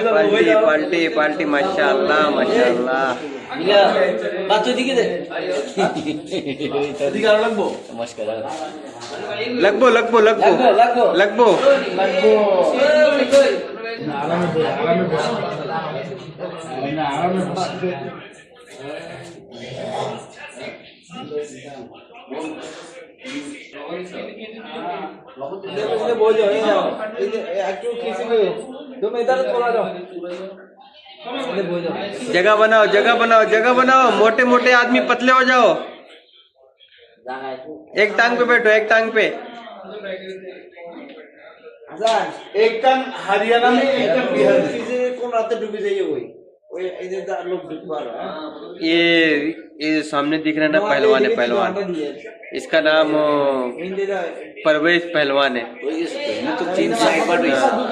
पाल्टी पाल्टी पाल्टी माशाल्लाह माशाल्लाह বাচ্চা দিকে দে এদিকে আরো লাগবো नमस्कार लगबो लगबो लगबो লাগবো लगबो লাগবো बोलो একটু কিছু तुम इधर थोड़ा जाओ जगह बनाओ जगह बनाओ जगह बनाओ मोटे मोटे आदमी पतले हो जाओ एक टांग पे बैठो एक टांग पे एक टांग हरियाणा में एक टांग बिहार में कौन रात डूबी जाइए वही लोग ये सामने दिख रहा है ना पहलवान है पहलवान इसका नाम परवेश पहलवान है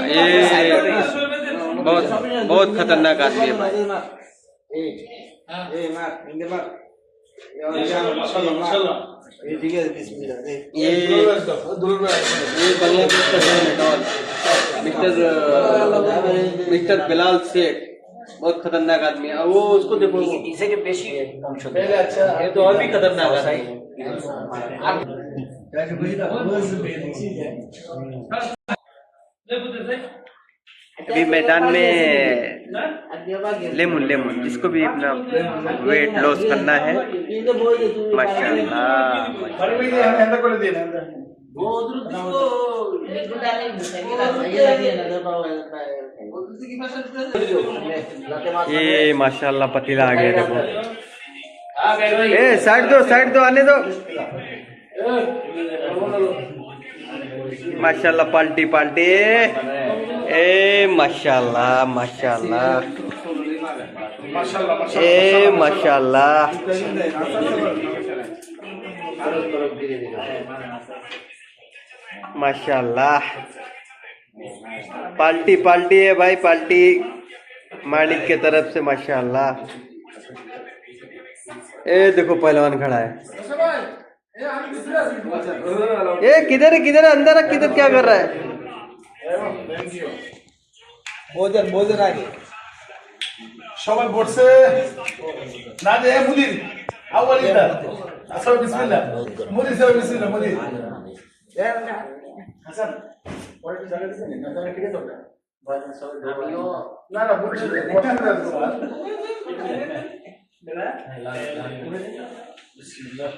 ये बहुत बहुत खतरनाक आदमी है भाई ये बांग्लादेश का मिस्टर बिलाल शेख बहुत खतरनाक आदमी है वो उसको देखो इसे के बेशी अच्छा ये तो और भी खतरनाक है अभी मैदान में लेमन लेमन जिसको भी अपना वेट लॉस करना है माशाल्लाह ये माशाल्लाह पतीला आ गया देखो ए साइड दो आने दो माशाल्लाह पाल्टी पाल्टी ए माशाल्लाह माशाल्लाह ए माशाल्लाह माशाल्लाह पाल्टी पाल्टी है भाई पाल्टी मालिक के तरफ से माशाल्लाह ए देखो पहलवान खड़ा है ये किधर है अंदर है किधर क्या कर रहा है बोझर आगे সবাই পড়ছে না যে মুদির আউয়ালিদা আসল বিসমিল্লাহ মুদির সবাই বিসমিল্লাহ মুদির হাসান পরে জায়গা দিছেন না জায়গা কেটে দাও না না বুঝছি বিসমিল্লাহ